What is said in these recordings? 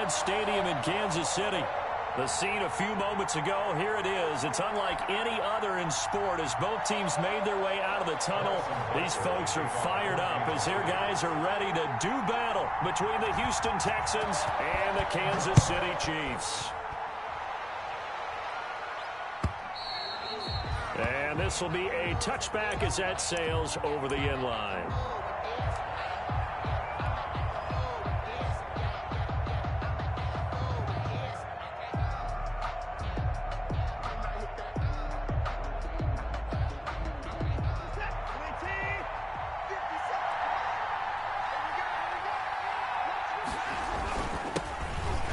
Arrowhead Stadium in Kansas City. The scene a few moments ago, here it is. It's unlike any other in sport as both teams made their way out of the tunnel. These folks are fired up as their guys are ready to do battle between the Houston Texans and the Kansas City Chiefs. And this will be a touchback as that sails over the end line.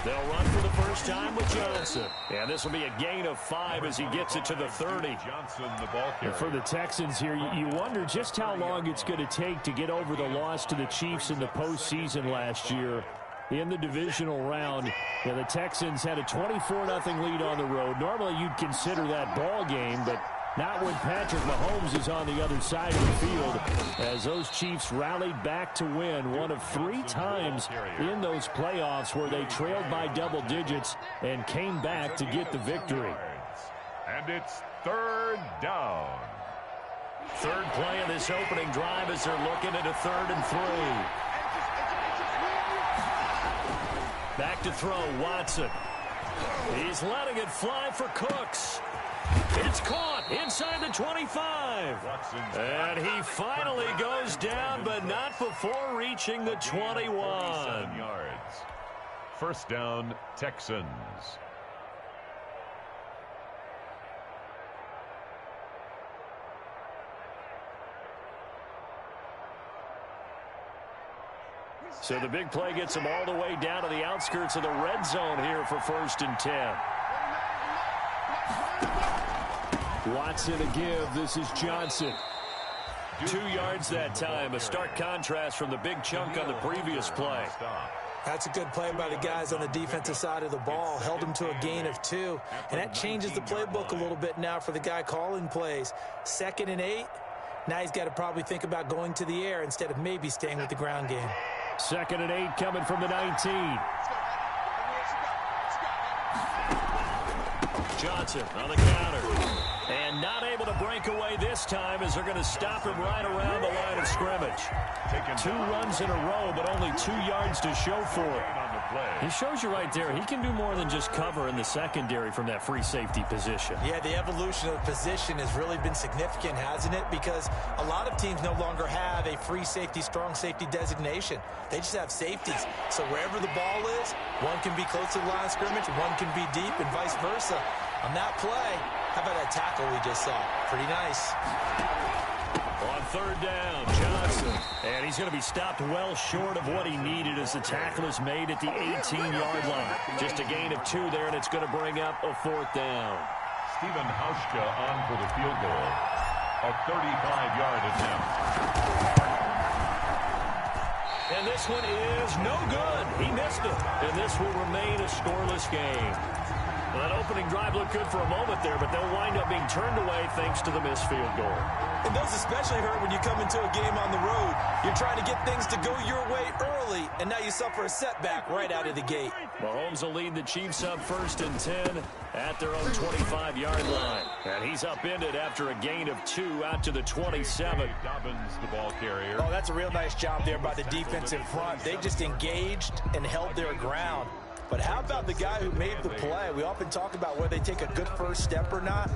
They'll run for the first time with Johnson. And this will be a gain of 5 as he gets it to the 30. Johnson, the ball carrier. For the Texans here, you wonder just how long it's going to take to get over the loss to the Chiefs in the postseason last year. In the divisional round, the Texans had a 24-0 lead on the road. Normally you'd consider that ball game, but not when Patrick Mahomes is on the other side of the field, as those Chiefs rallied back to win one of 3 times in those playoffs where they trailed by double digits and came back to get the victory. And it's 3rd down. Third play of this opening drive as they're looking at a 3rd and 3. Back to throw, Watson. He's letting it fly for Cooks. It's caught inside the 25. And he finally goes down, but not before reaching the 21. Yards. First down, Texans. So the big play gets him all the way down to the outskirts of the red zone here for 1st and 10. Watson a give. This is Johnson. 2 yards that time. A stark contrast from the big chunk on the previous play. That's a good play by the guys on the defensive side of the ball. Held him to a gain of 2. And that changes the playbook a little bit now for the guy calling plays. 2nd and 8. Now he's got to probably think about going to the air instead of maybe staying with the ground game. 2nd and 8 coming from the 19. Johnson on the counter. And not able to break away this time as they're going to stop him right around the line of scrimmage. 2 runs in a row, but only 2 yards to show for it. He shows you right there, he can do more than just cover in the secondary from that free safety position. Yeah, the evolution of the position has really been significant, hasn't it? Because a lot of teams no longer have a free safety, strong safety designation. They just have safeties. So wherever the ball is, one can be close to the line of scrimmage, one can be deep, and vice versa. On that play, how about that tackle we just saw? Pretty nice. On 3rd down, Johnson. And he's going to be stopped well short of what he needed as the tackle is made at the 18-yard line. Just a gain of 2 there, and it's going to bring up a 4th down. Stephen Hauschka on for the field goal. A 35-yard attempt. And this one is no good. He missed it. And this will remain a scoreless game. Well, that opening drive looked good for a moment there, but they'll wind up being turned away thanks to the missed field goal. And those especially hurt when you come into a game on the road. You're trying to get things to go your way early, and now you suffer a setback right out of the gate. Mahomes will lead the Chiefs up 1st and 10 at their own 25-yard line. And he's upended after a gain of 2 out to the 27. Dobbins, the ball carrier. Oh, that's a real nice job there by the defensive front. They just engaged and held their ground. But how about the guy who made the play? We often talk about whether they take a good first step or not.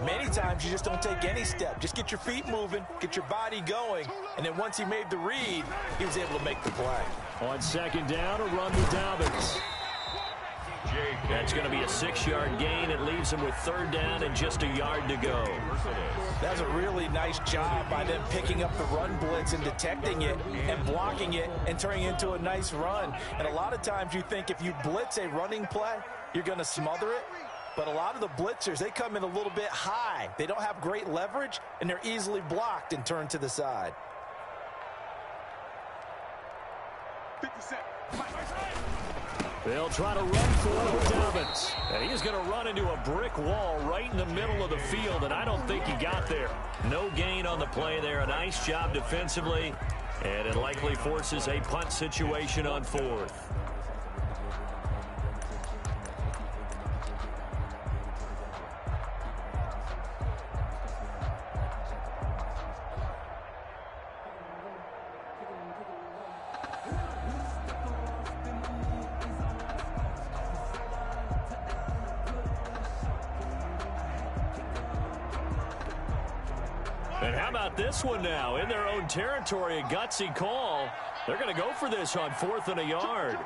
Many times you just don't take any step. Just get your feet moving, get your body going, and then once he made the read, he was able to make the play. On 2nd down, a run with Dobbins. That's going to be a 6-yard gain. It leaves him with 3rd down and just a yard to go. That's a really nice job by them picking up the run blitz and detecting it and blocking it and turning it into a nice run. And a lot of times you think if you blitz a running play, you're going to smother it. But a lot of the blitzers, they come in a little bit high. They don't have great leverage, and they're easily blocked and turned to the side. 50-cent. They'll try to run for it with Dobbins. And he's going to run into a brick wall right in the middle of the field, and I don't think he got there. No gain on the play there. A nice job defensively, and it likely forces a punt situation on 4th. And how about this one now? In their own territory, a gutsy call. They're going to go for this on 4th and a yard.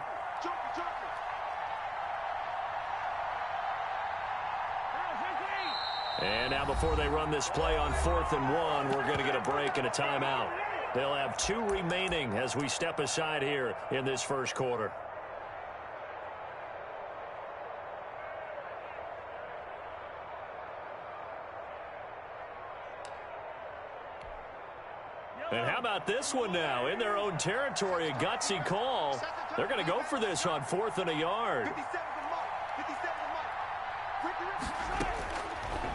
And now before they run this play on 4th and 1, we're going to get a break and a timeout. They'll have 2 remaining as we step aside here in this first quarter. And how about this one now? In their own territory, a gutsy call. They're going to go for this on 4th and a yard.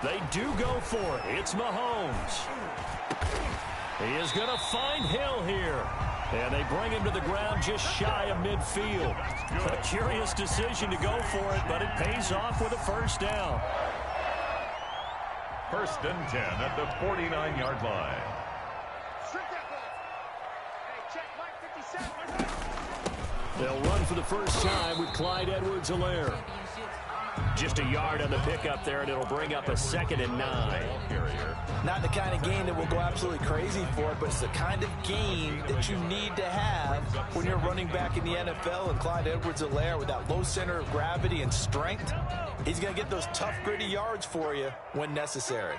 They do go for it. It's Mahomes. He is going to find Hill here. And they bring him to the ground just shy of midfield. A curious decision to go for it, but it pays off with a first down. 1st and 10 at the 49-yard line. They'll run for the first time with Clyde Edwards-Helaire. Just a yard on the pickup there, and it'll bring up a 2nd and 9. Not the kind of game that will go absolutely crazy for it, but it's the kind of game that you need to have when you're running back in the NFL. And Clyde Edwards-Helaire, with that low center of gravity and strength, he's going to get those tough, gritty yards for you when necessary.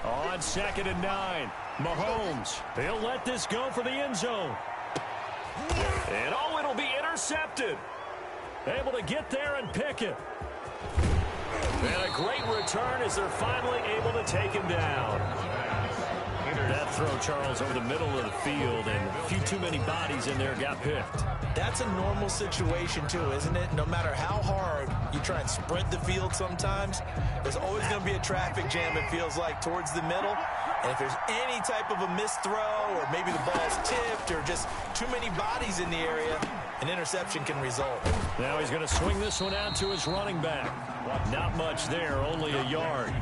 On 2nd and 9, Mahomes, he'll let this go for the end zone. And oh, it'll be intercepted. Able to get there and pick it. And a great return as they're finally able to take him down. That throw, Charles, over the middle of the field, and a few too many bodies in there got picked. That's a normal situation, too, isn't it? No matter how hard you try and spread the field sometimes, there's always going to be a traffic jam, it feels like, towards the middle. And if there's any type of a missed throw, or maybe the ball's tipped, or just too many bodies in the area, an interception can result. Now he's going to swing this one out to his running back. Not much there, only a yard.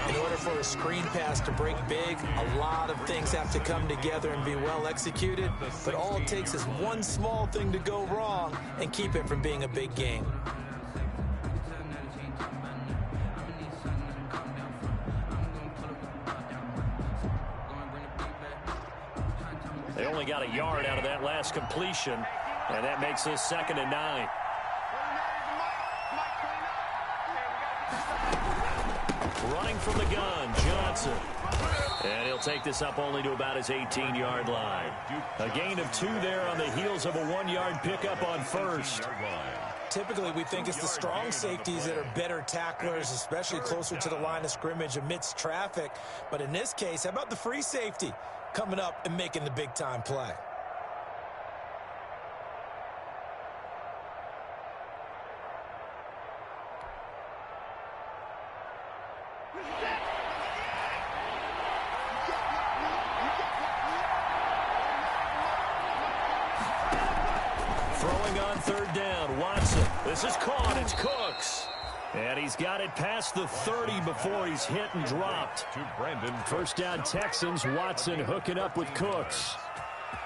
In order for a screen pass to break big, a lot of things have to come together and be well executed. But all it takes is one small thing to go wrong and keep it from being a big game. They only got a yard out of that last completion, and that makes this 2nd and 9. Running from the gun, Johnson. And he'll take this up only to about his 18-yard line. A gain of 2 there on the heels of a 1-yard pickup on 1st. Typically, we think it's the strong safeties that are better tacklers, especially closer to the line of scrimmage amidst traffic. But in this case, how about the free safety coming up and making the big-time play? Throwing on 3rd down, Watson. This is caught. It's Cooks. And he's got it past the 30 before he's hit and dropped. First down, Texans. Watson hooking up with Cooks.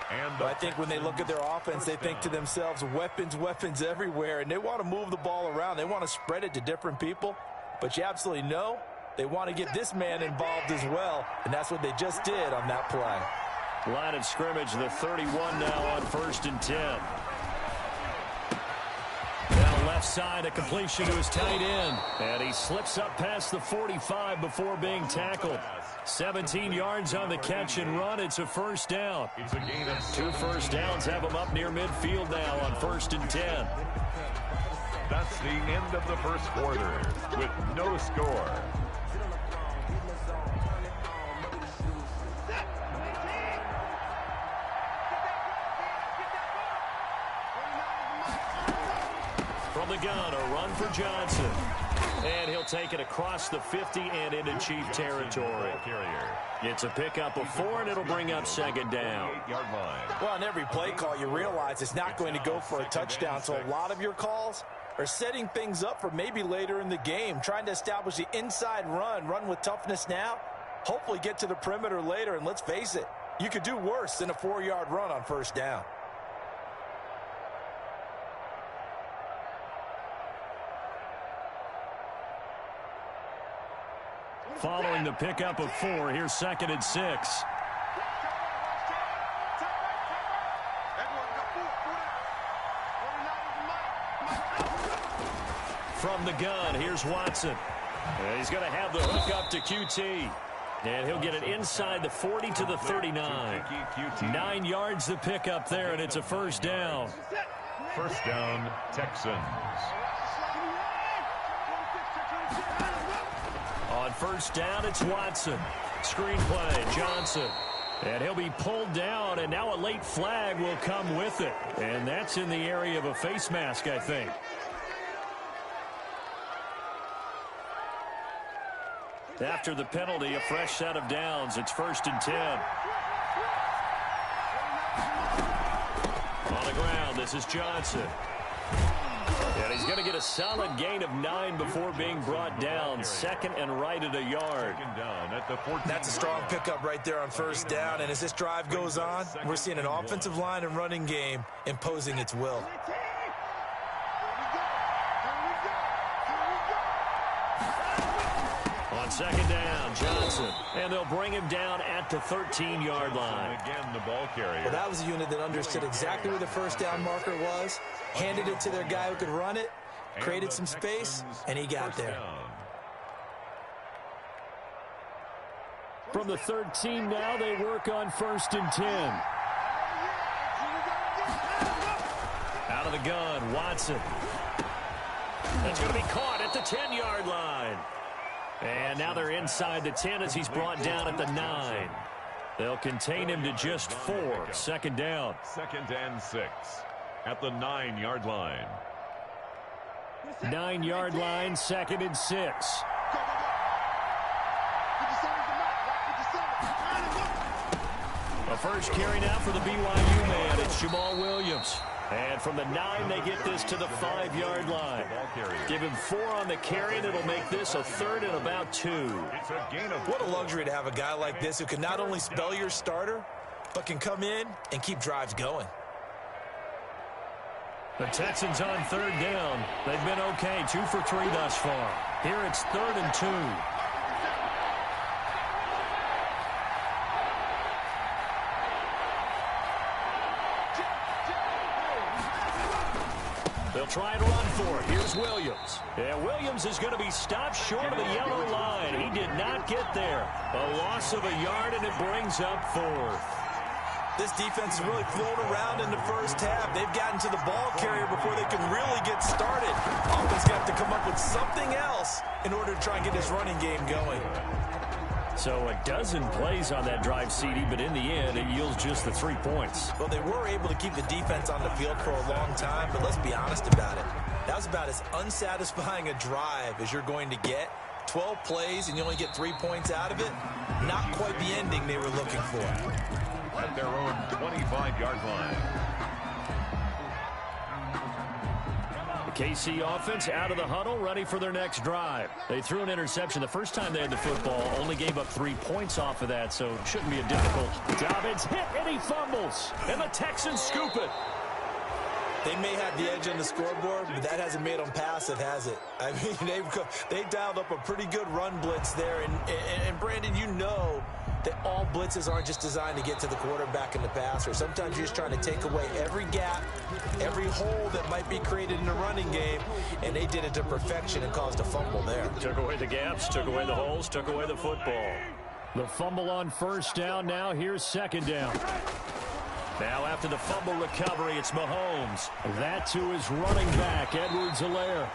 And I think when they look at their offense, they think to themselves, weapons, weapons everywhere, and they want to move the ball around. They want to spread it to different people. But you absolutely know they want to get this man involved as well, and that's what they just did on that play. Line of scrimmage, the 31 now on 1st and 10. Now left side, a completion to his tight end. And he slips up past the 45 before being tackled. 17 yards on the catch and run. It's a first down. 2 first downs have him up near midfield now on 1st and 10. That's the end of the first quarter with no score. From the gun, a run for Johnson. And he'll take it across the 50 and into Chief territory. It's a pickup of 4, and it'll bring up 2nd down. Well, on every play call, you realize it's not going to go for a touchdown, so a lot of your calls are setting things up for maybe later in the game, trying to establish the inside run with toughness now, hopefully get to the perimeter later, and let's face it, you could do worse than a 4-yard run on 1st down. following the pickup of 4. Here's 2nd and 6. From the gun, here's Watson. And he's going to have the hook up to QT. And he'll get it inside the 40 to the 39. 9 yards the pickup there, and it's a first down. First down, Texans. On first down, it's Watson. Screen play, Johnson. And he'll be pulled down, and now a late flag will come with it. And that's in the area of a face mask, I think. After the penalty, a fresh set of downs. It's 1st and 10. On the ground, this is Johnson. And he's going to get a solid gain of 9 before being brought down. 2nd and right at a yard. That's a strong pickup right there on first down. And as this drive goes on, we're seeing an offensive line and running game imposing its will. On 2nd down, Johnson. And they'll bring him down at the 13-yard line. Again, the ball carrier. Well, that was a unit that understood exactly where the first down marker was, handed it to their guy who could run it, created some space, and he got there. From the 13 now, they work on 1st and 10. Out of the gun, Watson. That's going to be caught at the 10-yard line. And now they're inside the 10 as he's brought down at the 9. They'll contain him to just 4. 2nd down. 2nd and 6 at the 9-yard line. 9-yard line, 2nd and 6. A first carry now for the BYU man. It's Jamal Williams. And from the 9, they get this to the 5-yard line. Give him 4 on the carry, and it'll make this a 3rd and about 2. What a luxury to have a guy like this who can not only spell your starter, but can come in and keep drives going. The Texans on 3rd down. They've been okay, 2 for 3 thus far. Here it's 3rd and 2. They'll try and run for it. Here's Williams. And Williams is going to be stopped short of the yellow line. He did not get there. A loss of a yard, and it brings up 4th. This defense has really flown around in the first half. They've gotten to the ball carrier before they can really get started. Offense got to come up with something else in order to try and get this running game going. So a dozen plays on that drive, CD, but in the end, it yields just the 3 points. Well, they were able to keep the defense on the field for a long time, but let's be honest about it. That was about as unsatisfying a drive as you're going to get. 12 plays and you only get 3 points out of it. Not quite the ending they were looking for. At their own 25-yard line. KC offense out of the huddle, ready for their next drive. They threw an interception the first time they had the football, only gave up 3 points off of that, so it shouldn't be a difficult. Dobbins hit, and he fumbles, and the Texans scoop it. They may have the edge on the scoreboard, but that hasn't made them passive, has it? I mean, they've dialed up a pretty good run blitz there, and Brandon, you know that all blitzes aren't just designed to get to the quarterback and the passer. Sometimes you're just trying to take away every gap, every hole that might be created in the running game, and they did it to perfection and caused a fumble there. Took away the gaps, took away the holes, took away the football. The fumble on first down now. Here's 2nd down. Now after the fumble recovery, it's Mahomes. That to his running back, Edwards-Helaire.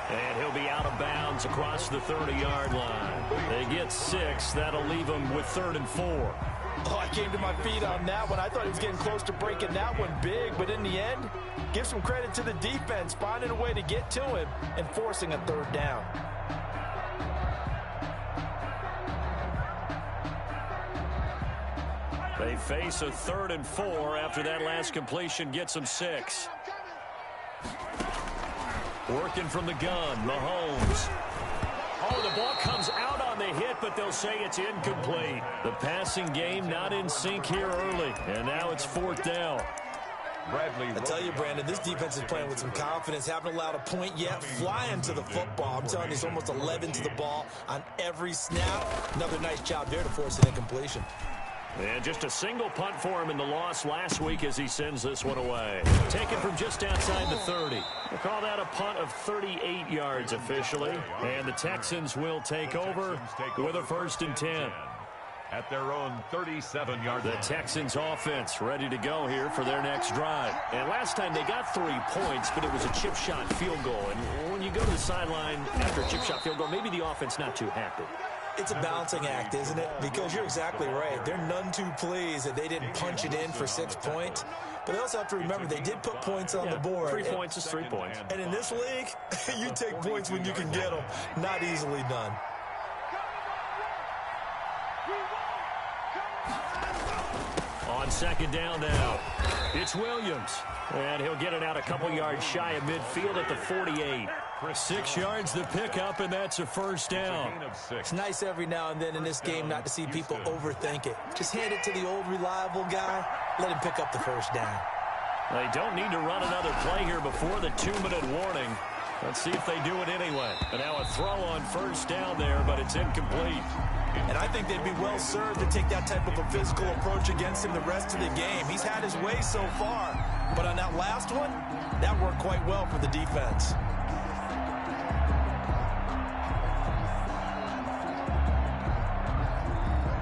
And he'll be out of bounds across the 30-yard line. They get 6. That'll leave them with 3rd and 4. Oh, I came to my feet on that one. I thought he was getting close to breaking that one big, but in the end, give some credit to the defense, finding a way to get to him and forcing a 3rd down. They face a 3rd and 4 after that last completion gets them 6. Working from the gun, Mahomes. Oh, the ball comes out on the hit, but they'll say it's incomplete. The passing game not in sync here early, and now it's 4th down. I tell you, Brandon, this defense is playing with some confidence. Haven't allowed a point yet. Flying to the football. I'm telling you, it's almost 11 to the ball on every snap. Another nice job there to force an incompletion. And just a single punt for him in the loss last week as he sends this one away. Taken from just outside the 30. We'll call that a punt of 38 yards officially. And the Texans will take over with a 1st and 10. At their own 37-yard line. The Texans offense ready to go here for their next drive. And last time they got 3 points, but it was a chip shot field goal. And when you go to the sideline after a chip shot field goal, maybe the offense not too happy. It's a balancing act, isn't it? Because you're exactly right. They're none too pleased that they didn't punch it in for 6 points. But they also have to remember they did put points on the board. 3 points is 3 points. And in this league, you take points when you can get them. Not easily done. On 2nd down now, it's Williams. And he'll get it out a couple yards shy of midfield at the 48. 6 yards the pickup, and that's a 1st down. It's nice every now and then in this game not to see people overthink it. Just hand it to the old reliable guy. Let him pick up the 1st down. They don't need to run another play here before the 2-minute warning. Let's see if they do it anyway. And now a throw on 1st down there, but it's incomplete. And I think they'd be well served to take that type of a physical approach against him the rest of the game. He's had his way so far. But on that last one, that worked quite well for the defense.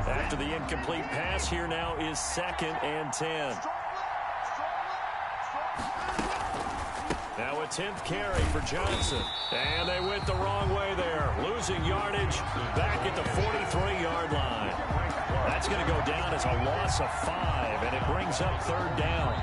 After the incomplete pass, here now is 2nd and 10. Now a 10th carry for Johnson. And they went the wrong way there. Losing yardage back at the 43-yard line. That's going to go down as a loss of 5, and it brings up 3rd down.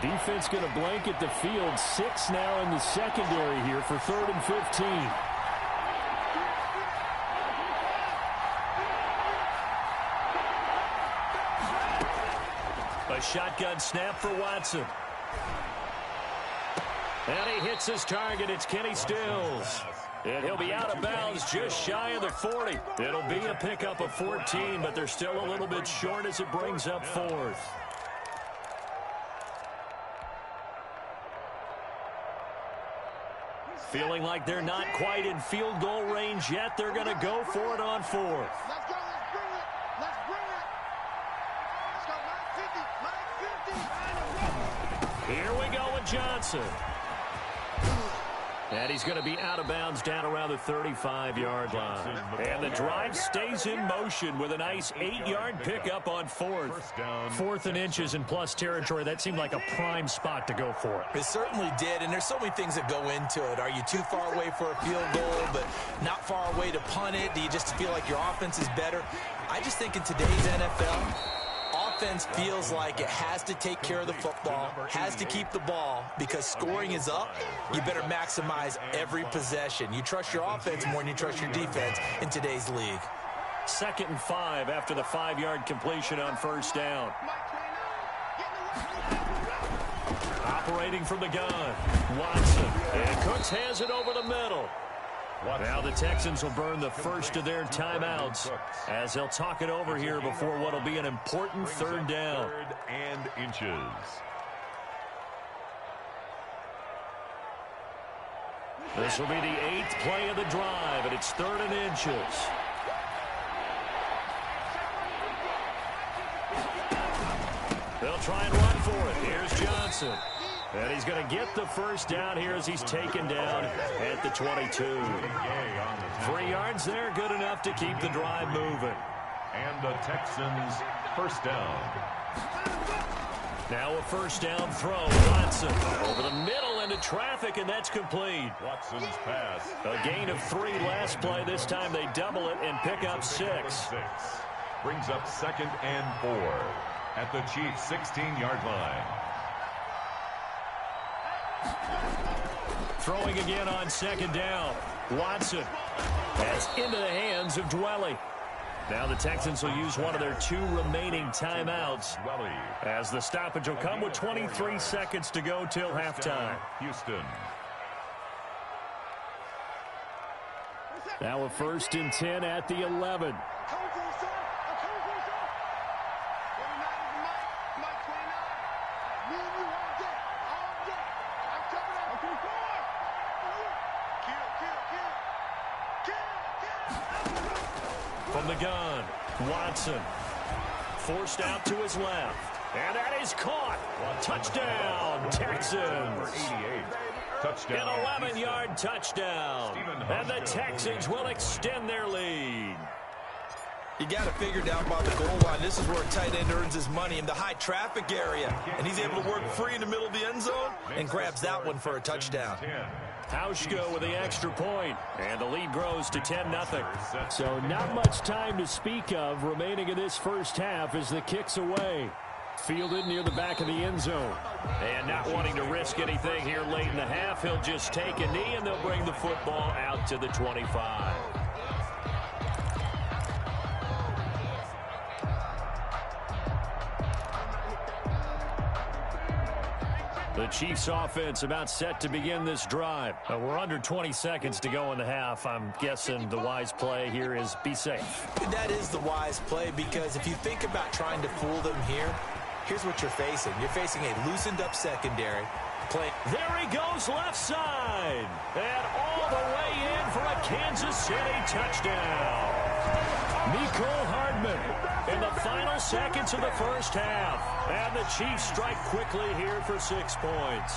Defense going to blanket the field. 6 now in the secondary here for 3rd and 15. A shotgun snap for Watson. And he hits his target. It's Kenny Stills. And he'll be out of bounds just shy of the 40. It'll be a pickup of 14, but they're still a little bit short as it brings up 4th. Feeling like they're not quite in field goal range yet. They're going to go for it on 4th. Let's go. Let's bring it. Let's bring it. Let's go. 50. Here we go with Johnson. And he's going to be out of bounds down around the 35-yard line. And the drive stays in motion with a nice 8-yard pickup on 4th. 4th and inches in plus territory. That seemed like a prime spot to go for it. It certainly did, and there's so many things that go into it. Are you too far away for a field goal, but not far away to punt it? Do you just feel like your offense is better? I just think in today's NFL, offense feels like it has to take care of the football, has to keep the ball, because scoring is up. You better maximize every possession. You trust your offense more than you trust your defense in today's league. 2nd and 5 after the 5-yard completion on 1st down. Operating from the gun, Watson. And Cooks has it over the middle. Now the Texans will burn the first of their timeouts as they'll talk it over here before what will be an important 3rd down. 3rd and inches. This will be the 8th play of the drive, and it's 3rd and inches. They'll try and run for it. Here's Johnson. And he's going to get the 1st down here as he's taken down at the 22. 3 yards there, good enough to keep the drive moving. And the Texans 1st down. Now a 1st down throw. Watson over the middle into traffic, and that's complete. Watson's pass. A gain of 3 last play. This time they double it and pick up 6. Brings up 2nd and 4 at the Chiefs' 16-yard line. Throwing again on second down. Watson. That's into the hands of Dwelly. Now the Texans will use one of their 2 remaining timeouts as the stoppage will come with 23 seconds to go till halftime. Houston. Now a 1st and 10 at the 11. From the gun, Watson. Forced out to his left. And that is caught. Touchdown, Texans. 88. Touchdown. An 11-yard touchdown. And the Texans will extend their lead. You got to figure down by the goal line. This is where a tight end earns his money in the high traffic area. And he's able to work free in the middle of the end zone and grabs that one for a touchdown. Hauschka with the extra point, and the lead grows to 10-0. So not much time to speak of remaining in this first half as the kick's away. Fielded near the back of the end zone. And not wanting to risk anything here late in the half, he'll just take a knee, and they'll bring the football out to the 25. The Chiefs offense about set to begin this drive. We're under 20 seconds to go in the half. I'm guessing the wise play here is be safe. That is the wise play, because if you think about trying to fool them here, here's what you're facing. You're facing a loosened up secondary. There he goes left side. And all the way in for a Kansas City touchdown. Mecole Hardman in the final seconds of the first half. And the Chiefs strike quickly here for 6 points.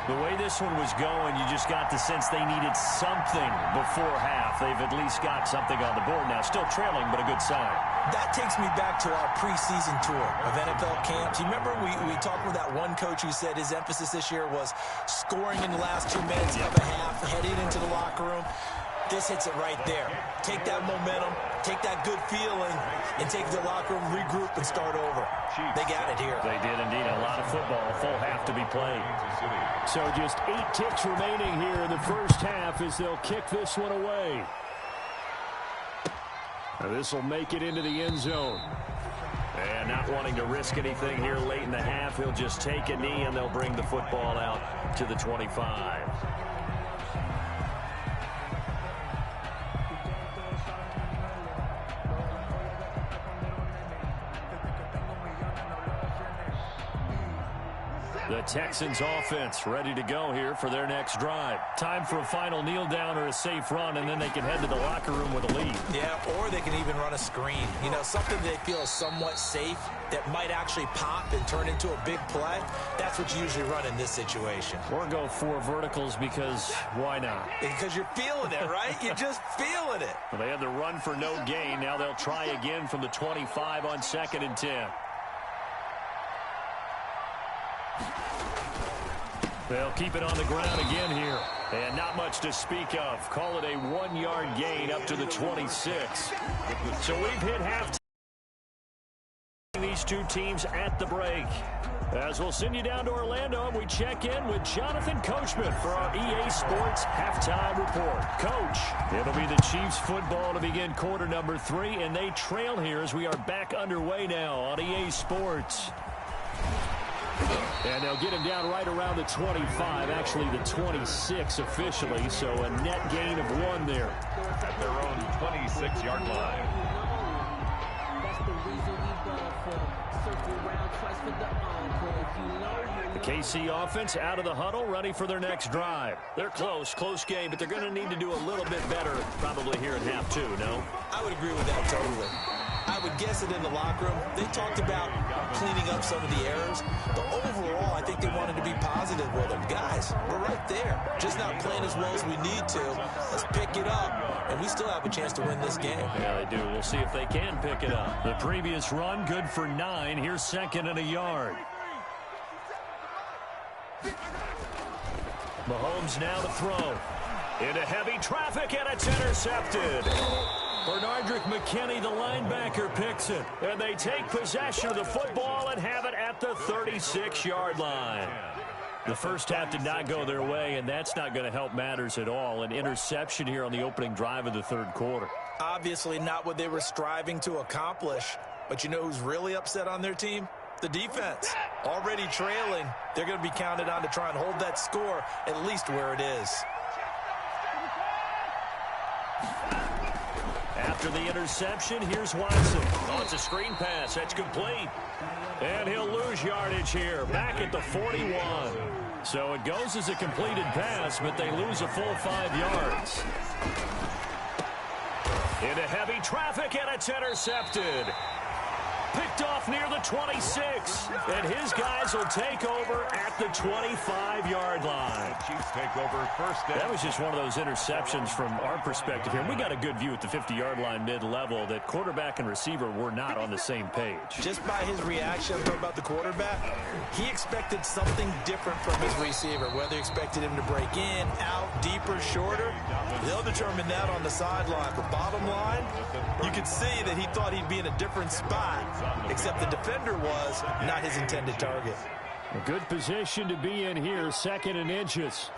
The way this one was going, you just got the sense they needed something before half. They've at least got something on the board now. Still trailing, but a good sign. That takes me back to our preseason tour of NFL camps. You remember we talked with that one coach who said his emphasis this year was scoring in the last 2 minutes of a half, heading into the locker room. This hits it right there. Take that momentum, take that good feeling, and take the locker room, regroup, and start over. They got it here. They did indeed. A lot of football, full half to be played. So just 8 ticks remaining here in the first half as they'll kick this one away. This will make it into the end zone. And not wanting to risk anything here late in the half, he'll just take a knee, and they'll bring the football out to the 25. The Texans offense ready to go here for their next drive. Time for a final kneel down or a safe run, and then they can head to the locker room with a lead. Yeah, or they can even run a screen. You know, something they feel is somewhat safe that might actually pop and turn into a big play. That's what you usually run in this situation. Or go 4 verticals because why not? Because you're feeling it, right? You're just feeling it. Well, they had the run for no gain. Now they'll try again from the 25 on 2nd and 10. They'll keep it on the ground again here. And not much to speak of. Call it a 1-yard gain up to the 26. So we've hit halftime. These 2 teams at the break. As we'll send you down to Orlando, and we check in with Jonathan Coachman for our EA Sports Halftime Report. Coach, it'll be the Chiefs football to begin quarter number 3, and they trail here as we are back underway now on EA Sports. And they'll get him down right around the 25, actually the 26 officially, so a net gain of 1 there. At their own 26-yard line. The KC offense out of the huddle, ready for their next drive. They're close game, but they're going to need to do a little bit better probably here in half 2, no? I would agree with that totally. I would guess it in the locker room. They talked about cleaning up some of the errors, but overall, I think they wanted to be positive with them. Guys, we're right there. Just not playing as well as we need to. Let's pick it up, and we still have a chance to win this game. Yeah, they do. We'll see if they can pick it up. The previous run, good for 9. Here's 2nd and a yard. Mahomes now to throw. Into heavy traffic, and it's intercepted. Bernardrick McKinney, the linebacker, picks it. And they take possession of the football and have it at the 36-yard line. The first half did not go their way, and that's not going to help matters at all. An interception here on the opening drive of the third quarter. Obviously not what they were striving to accomplish. But you know who's really upset on their team? The defense. Already trailing, they're going to be counted on to try and hold that score at least where it is. After the interception, here's Watson. Oh, it's a screen pass. That's complete. And he'll lose yardage here, back at the 41. So it goes as a completed pass, but they lose a full 5 yards. Into heavy traffic, and it's intercepted. Picked off near the 26. And his guys will take over at the 25-yard line. Chiefs take over first down. That was just one of those interceptions from our perspective here. We got a good view at the 50-yard line mid-level that quarterback and receiver were not on the same page. Just by his reaction, I'm talking about the quarterback, he expected something different from his receiver. Whether he expected him to break in, out, deeper, shorter, they'll determine that on the sideline. But bottom line, you could see that he thought he'd be in a different spot, except the defender was not his intended target. A good position to be in here, 2nd and inches.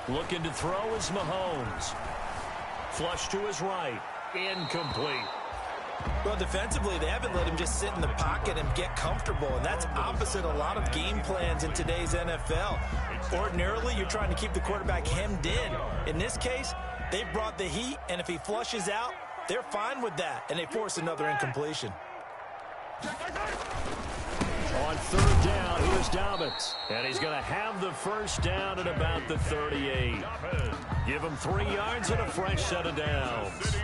Looking to throw is Mahomes. Flush to his right. Incomplete. Well, defensively, they haven't let him just sit in the pocket and get comfortable, and that's opposite a lot of game plans in today's NFL. Ordinarily, you're trying to keep the quarterback hemmed in. In this case, they brought the heat, and if he flushes out, they're fine with that, and they force another incompletion. On 3rd down, here's Dobbins. And he's going to have the first down at about the 38. Give him 3 yards and a fresh set of downs.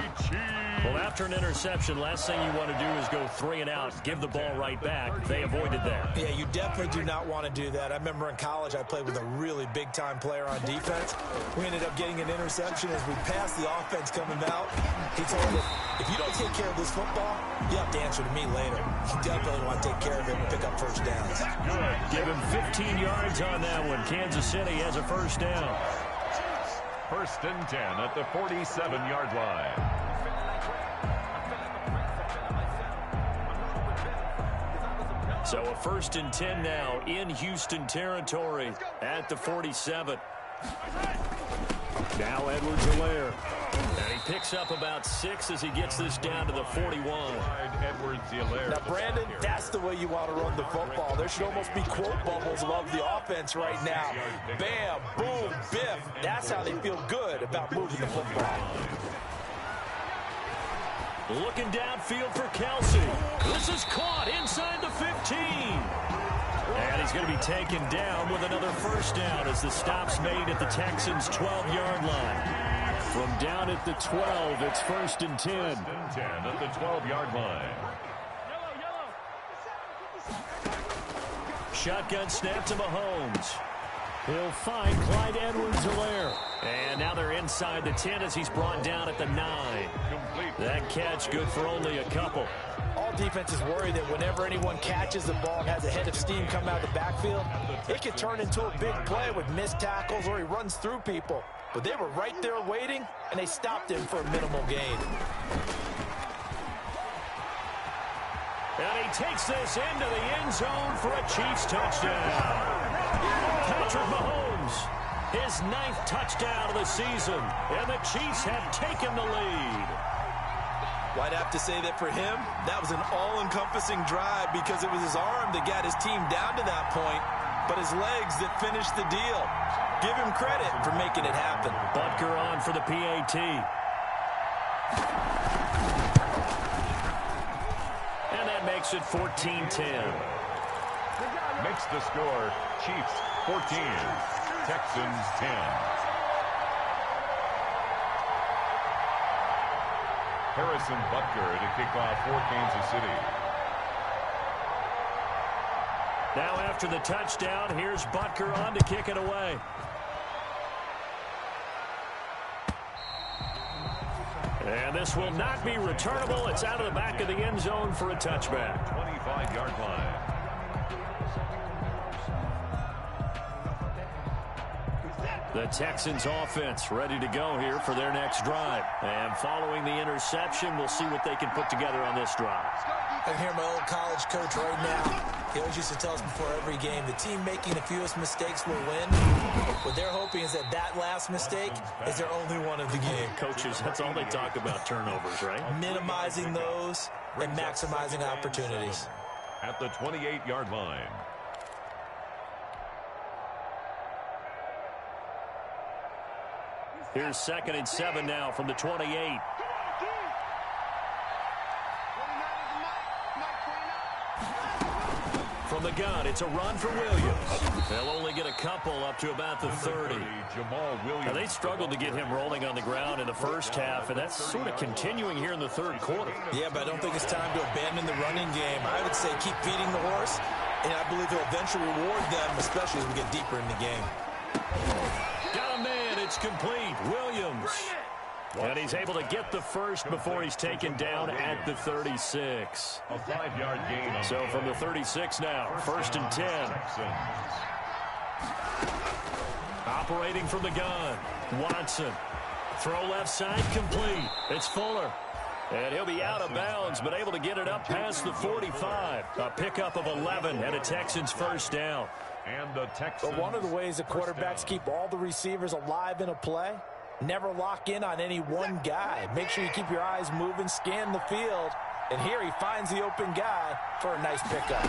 Well, after an interception, last thing you want to do is go 3 and out, give the ball right back. They avoided that. Yeah, you definitely do not want to do that. I remember in college I played with a really big-time player on defense. We ended up getting an interception as we passed the offense coming out. He told us, if you don't take care of this football, you have to answer to me later. You definitely want to take care of it and pick up first downs. Good. Give him 15 yards on that one. Kansas City has a first down. 1st and 10 at the 47-yard line. So a 1st and 10 now in Houston territory at the 47. Now Edwards-Helaire. And he picks up about 6 as he gets this down to the 41. Now, Brandon, that's the way you want to run the football. There should almost be quote bubbles above the offense right now. Bam, boom, biff. That's how they feel good about moving the football. Looking downfield for Kelsey. This is caught inside the 15. And he's going to be taken down with another first down as the stop's made at the Texans' 12-yard line. From down at the 12, it's 1st and 10. 1st and 10 at the 12-yard line. Shotgun snap to Mahomes. He'll find Clyde Edwards-Helaire. And now they're inside the 10 as he's brought down at the 9. That catch good for only a couple. All defenses worry that whenever anyone catches the ball and has a head of steam come out of the backfield, it could turn into a big play with missed tackles or he runs through people. But they were right there waiting, and they stopped him for a minimal gain. And he takes this into the end zone for a Chiefs touchdown. Patrick Mahomes, his 9th touchdown of the season, and the Chiefs have taken the lead. Well, I'd have to say that for him, that was an all-encompassing drive because it was his arm that got his team down to that point, but his legs that finished the deal. Give him credit for making it happen. Butker on for the PAT. And that makes it 14-10. Makes the score Chiefs 14, Texans 10. Harrison Butker to kick off for Kansas City. Now after the touchdown, here's Butker on to kick it away. And this will not be returnable. It's out of the back of the end zone for a touchback. 25-yard line. The Texans offense ready to go here for their next drive. And following the interception, we'll see what they can put together on this drive. I can hear my old college coach right now. He always used to tell us before every game, the team making the fewest mistakes will win. What they're hoping is that that last mistake is their only one of the game. Coaches, that's all they talk about, turnovers, right? Minimizing those and maximizing opportunities. At the 28-yard line. Here's 2nd and 7 now from the 28. From the gun, it's a run for Williams. They'll only get a couple up to about the 30. Now, they struggled to get him rolling on the ground in the first half, and that's sort of continuing here in the third quarter. Yeah, but I don't think it's time to abandon the running game. I would say keep feeding the horse, and I believe he'll eventually reward them, especially as we get deeper in the game. Got a man, it's complete. Williams. And he's able to get the first before he's taken down at the 36. A 5-yard gain. So from the 36 now, 1st and 10. Operating from the gun, Watson. Throw left side, complete. It's Fuller. And he'll be out of bounds, but able to get it up past the 45. A pickup of 11 and a Texans first down. And the Texans. But one of the ways the quarterbacks keep all the receivers alive in a play, never lock in on any one guy. Make sure you keep your eyes moving, scan the field. And here he finds the open guy for a nice pickup.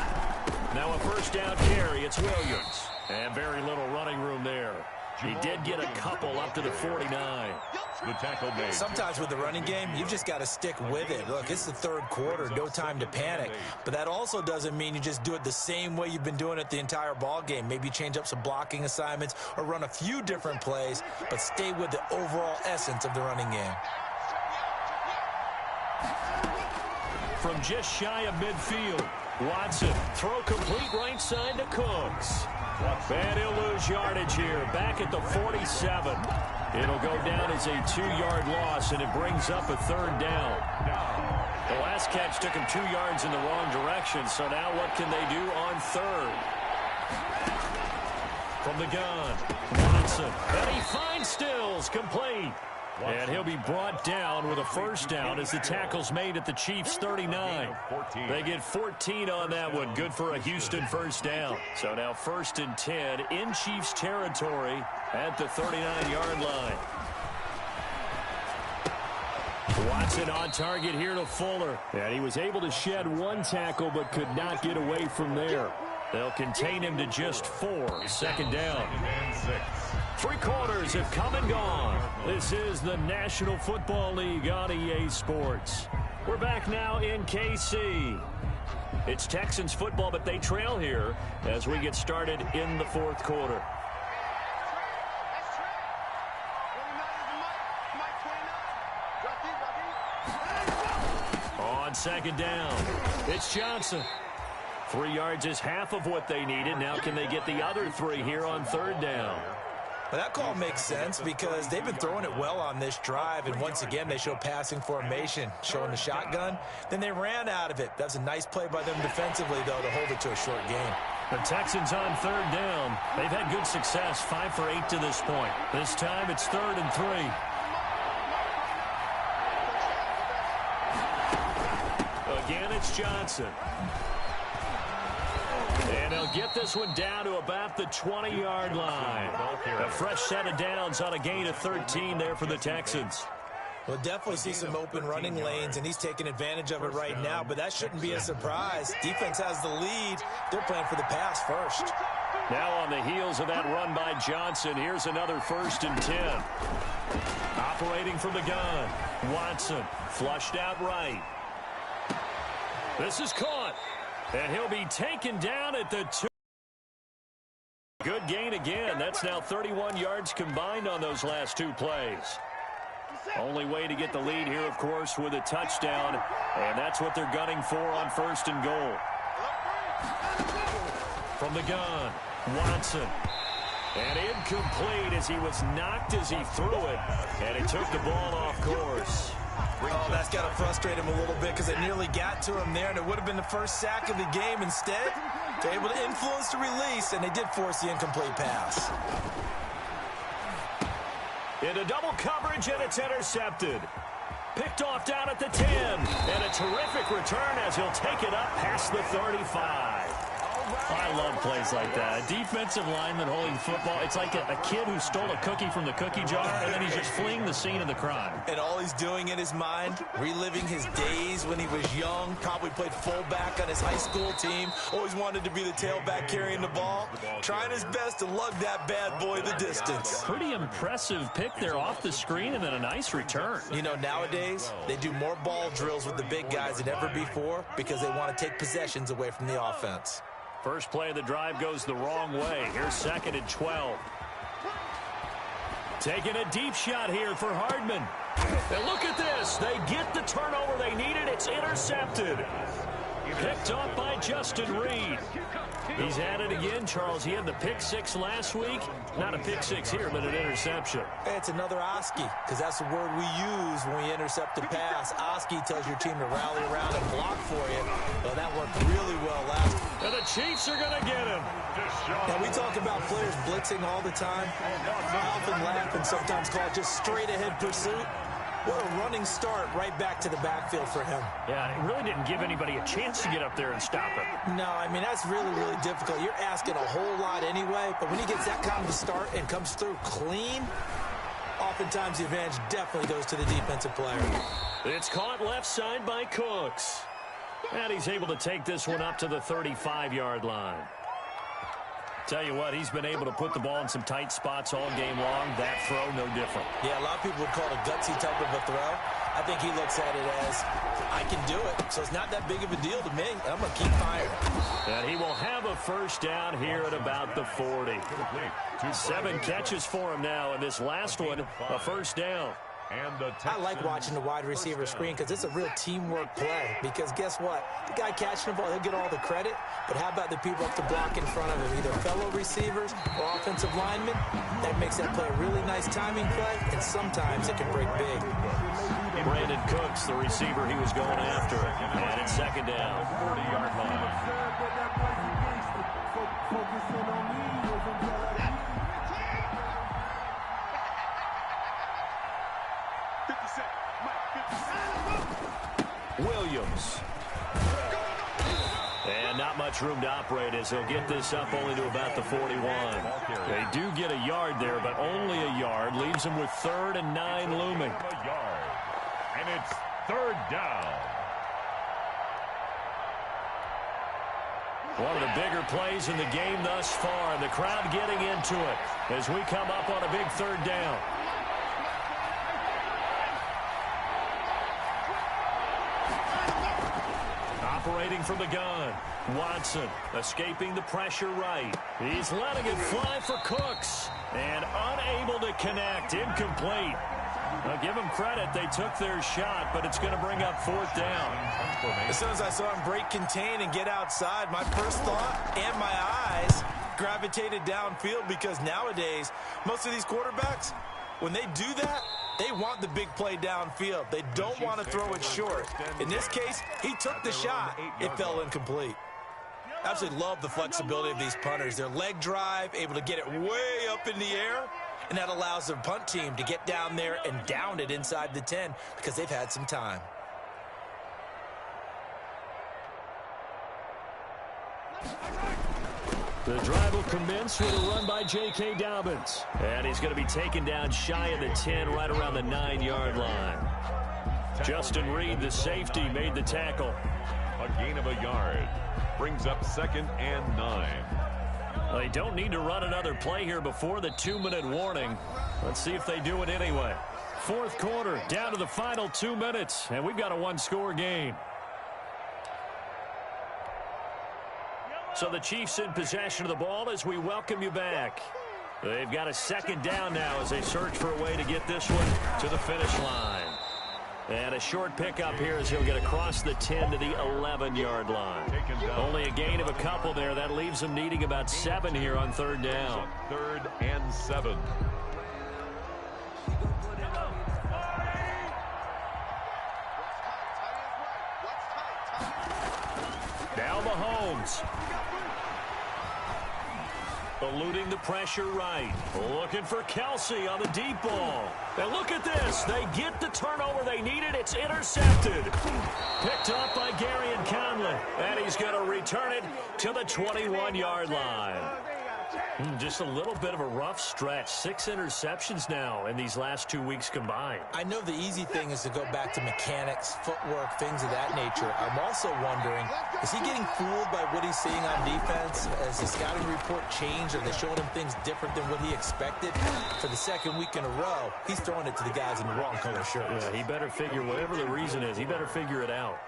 Now a first down carry. It's Williams. And very little running room there. He did get a couple up to the 49. The tackle made. Sometimes with the running game, you've just got to stick with it. Look, it's the third quarter, no time to panic. But that also doesn't mean you just do it the same way you've been doing it the entire ball game. Maybe change up some blocking assignments or run a few different plays, but stay with the overall essence of the running game. From just shy of midfield, Watson, throw complete right side to Cooks. And he'll lose yardage here, back at the 47. It'll go down as a 2-yard loss, and it brings up a 3rd down. The last catch took him 2 yards in the wrong direction, so now what can they do on 3rd? From the gun, Watson, and he finds Stills, complete. And he'll be brought down with a first down as the tackle's made at the Chiefs' 39. They get 14 on that one. Good for a Houston first down. So now 1st and 10 in Chiefs territory at the 39-yard line. Watson on target here to Fuller. And he was able to shed 1 tackle but could not get away from there. They'll contain him to just 4. 2nd down. 3 quarters have come and gone. This is the National Football League on EA Sports. We're back now in KC. It's Texans football, but they trail here as we get started in the 4th quarter. On 2nd down, it's Johnson. 3 yards is half of what they needed. Now can they get the other 3 here on 3rd down? Well, that call makes sense because they've been throwing it well on this drive, and once again they show passing formation, showing the shotgun. Then they ran out of it. That's a nice play by them defensively, though, to hold it to a short gain. The Texans on 3rd down. They've had good success, 5 for 8 to this point. This time it's 3rd and 3. Again, it's Johnson. And they'll get this one down to about the 20-yard line. A fresh set of downs on a gain of 13 there for the Texans. We'll definitely see some open running lanes, and he's taking advantage of it right now, but that shouldn't be a surprise. Defense has the lead. They're playing for the pass first. Now on the heels of that run by Johnson, here's another 1st and 10. Operating from the gun, Watson flushed out right. This is caught, and he'll be taken down at the 2. Good gain again. That's now 31 yards combined on those last 2 plays. Only way to get the lead here, of course, with a touchdown, and that's what they're gunning for on 1st and goal. From the gun, Watson. And incomplete as he was knocked as he threw it, and he took the ball off course. Oh, that's got to frustrate him a little bit because it nearly got to him there, and it would have been the first sack of the game. Instead, they're able to influence the release, and they did force the incomplete pass. Into double coverage, and it's intercepted. Picked off down at the 10. And a terrific return as he'll take it up past the 35. I love plays like that. A defensive lineman holding football. It's like a kid who stole a cookie from the cookie jar, and then he's just fleeing the scene of the crime. And all he's doing in his mind, reliving his days when he was young, probably played fullback on his high school team, always wanted to be the tailback carrying the ball, trying his best to lug that bad boy the distance. Pretty impressive pick there off the screen, and then a nice return. You know, nowadays, they do more ball drills with the big guys than ever before because they want to take possessions away from the offense. First play of the drive goes the wrong way. Here's 2nd and 12. Taking a deep shot here for Hardman. And look at this. They get the turnover they needed. It's intercepted. Picked off by Justin Reed. He's at it again, Charles. He had the pick 6 last week. Not a pick 6 here, but an interception. It's another Oski, because that's the word we use when we intercept a pass. Oski tells your team to rally around and block for you. Well, that worked really well last week. And the Chiefs are going to get him. Now, we talk about players blitzing all the time. I often laugh and sometimes call it just straight-ahead pursuit. What a running start right back to the backfield for him. Yeah, it really didn't give anybody a chance to get up there and stop him. No, I mean, that's really, really difficult. You're asking a whole lot anyway, but when he gets that kind of a start and comes through clean, oftentimes the advantage definitely goes to the defensive player. It's caught left side by Cooks. And he's able to take this one up to the 35-yard line. Tell you what, he's been able to put the ball in some tight spots all game long. That throw, no different. Yeah, a lot of people would call it a gutsy type of a throw. I think he looks at it as, I can do it, so it's not that big of a deal to me. I'm going to keep firing. And he will have a first down here at about the 40. 7 catches for him now, and this last one, a first down. I like watching the wide receiver screen because it's a real teamwork play. Because guess what? The guy catching the ball, he'll get all the credit. But how about the people up the block in front of him, either fellow receivers or offensive linemen? That makes that play a really nice timing play, and sometimes it can break big. Brandon Cooks, the receiver he was going after. And it's 2nd down. 40-yard line. Williams. And not much room to operate as he'll get this up only to about the 41. They do get a yard there, but only a yard. Leaves them with 3rd and 9 looming. And it's 3rd down. One of the bigger plays in the game thus far. The crowd getting into it as we come up on a big 3rd down. Operating from the gun. Watson escaping the pressure right. He's letting it fly for Cooks. And unable to connect. Incomplete. I'll give them credit. They took their shot, but it's going to bring up 4th down. As soon as I saw him break contain and get outside, my first thought and my eyes gravitated downfield because nowadays, most of these quarterbacks, when they do that, they want the big play downfield. They don't want to throw it short. In this case, he took the shot. It fell incomplete. I absolutely love the flexibility of these punters. Their leg drive, able to get it way up in the air, and that allows their punt team to get down there and down it inside the 10 because they've had some time. The drive will commence with a run by J.K. Dobbins. And he's going to be taken down shy of the 10, right around the 9-yard line. Justin Reed, the safety, made the tackle. A gain of a yard. Brings up 2nd and 9. Well, they don't need to run another play here before the 2-minute warning. Let's see if they do it anyway. 4th quarter, down to the final 2 minutes, and we've got a 1-score game. So the Chiefs in possession of the ball as we welcome you back. They've got a 2nd down now as they search for a way to get this one to the finish line. And a short pickup here as he'll get across the 10 to the 11-yard line. Only a gain of a couple there. That leaves them needing about 7 here on 3rd down. 3rd and 7. Now Mahomes. Eluding the pressure right. Looking for Kelsey on the deep ball. And look at this. They get the turnover they needed. It's intercepted. Picked up by Garyon Conley. And he's going to return it to the 21-yard line. Just a little bit of a rough stretch. 6 interceptions now in these last 2 weeks combined. I know the easy thing is to go back to mechanics, footwork, things of that nature. I'm also wondering, is he getting fooled by what he's seeing on defense? Has the scouting report changed? Are they showing him things different than what he expected? For the second week in a row, he's throwing it to the guys in the wrong color shirts. Yeah, he better figure, whatever the reason is, he better figure it out.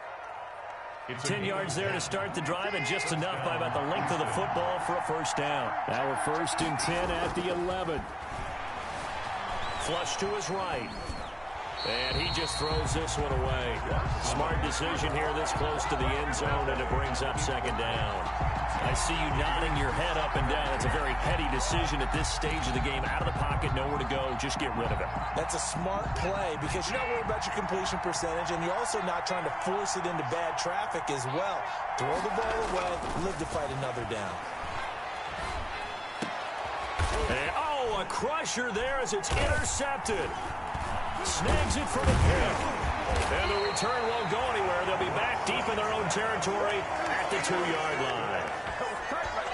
10 yards there to start the drive, and just enough by about the length of the football for a first down. Now we're 1st and 10 at the 11. Flush to his right. And he just throws this one away. Smart decision here this close to the end zone, and it brings up 2nd down. I see you nodding your head up and down. It's a very heady decision at this stage of the game. Out of the pocket, nowhere to go. Just get rid of it. That's a smart play because you're not worried about your completion percentage, and you're also not trying to force it into bad traffic as well. Throw the ball away, live to fight another down. And, a crusher there as it's intercepted. Snags it for the pick. And the return won't go anywhere. They'll be back deep in their own territory at the 2-yard line.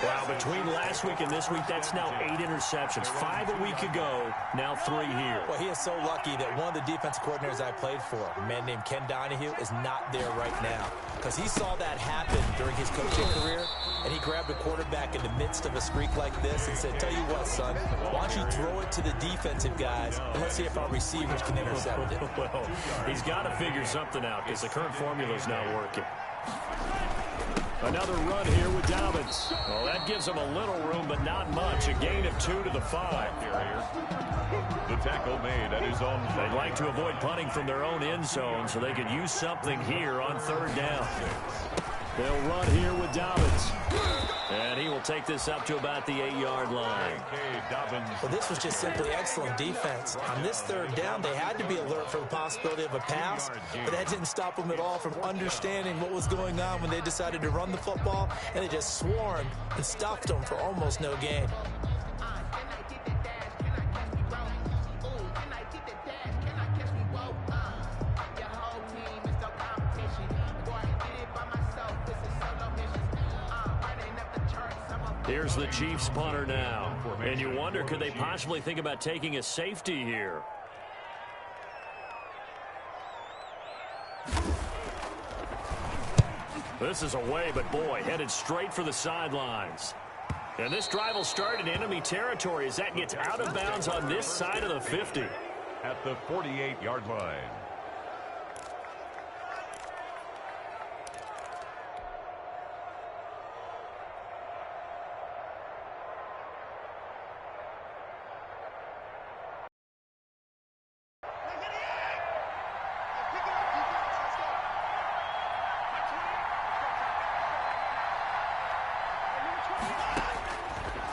Wow, between last week and this week, that's now 8 interceptions. 5 a week ago, now 3 here. Well, he is so lucky that one of the defensive coordinators I played for, a man named Ken Donahue, is not there right now. Because he saw that happen during his coaching career, and he grabbed a quarterback in the midst of a streak like this and said, tell you what, son, why don't you throw it to the defensive guys, and let's see if our receivers can intercept it. Well, he's got to figure something out because the current formula is not working. Another run here with Dobbins. Well, that gives them a little room, but not much. A gain of 2 to the 5. The tackle made at his own. They'd like to avoid punting from their own end zone so they could use something here on 3rd down. They'll run here with Dobbins. And he will take this up to about the 8-yard line. Well, this was just simply excellent defense. On this 3rd down, they had to be alert for the possibility of a pass, but that didn't stop them at all from understanding what was going on when they decided to run the football, and they just swarmed and stuffed them for almost no gain. Here's the Chiefs punter now. And you wonder, could they possibly think about taking a safety here? This is away, but boy, headed straight for the sidelines. And this drive will start in enemy territory as that gets out of bounds on this side of the 50. At the 48-yard line.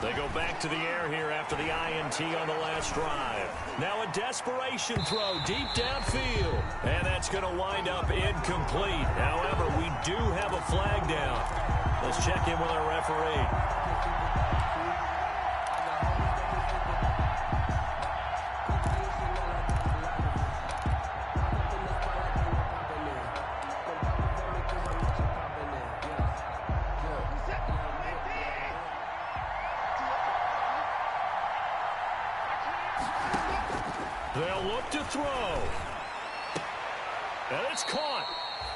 They go back to the air here after the INT on the last drive. Now a desperation throw deep downfield. And that's going to wind up incomplete. However, we do have a flag down. Let's check in with our referee. They'll look to throw. And it's caught.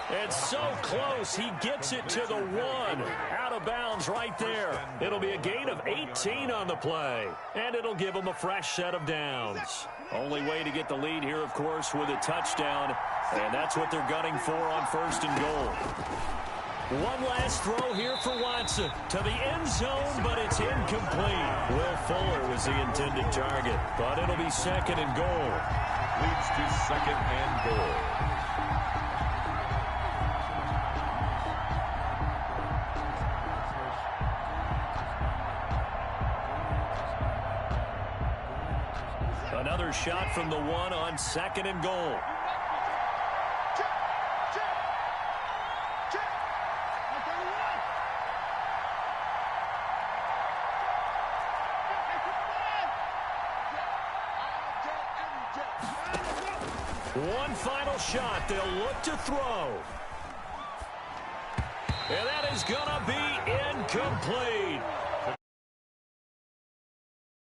It's so close. He gets it to the 1. Out of bounds right there. It'll be a gain of 18 on the play. And it'll give them a fresh set of downs. Only way to get the lead here, of course, with a touchdown. And that's what they're gunning for on 1st and goal. One last throw here for Watson to the end zone, but it's incomplete. Will Fuller was the intended target, but it'll be 2nd and goal. Leads to 2nd and goal. Another shot from the 1 on 2nd and goal. One final shot. They'll look to throw. And that is going to be incomplete.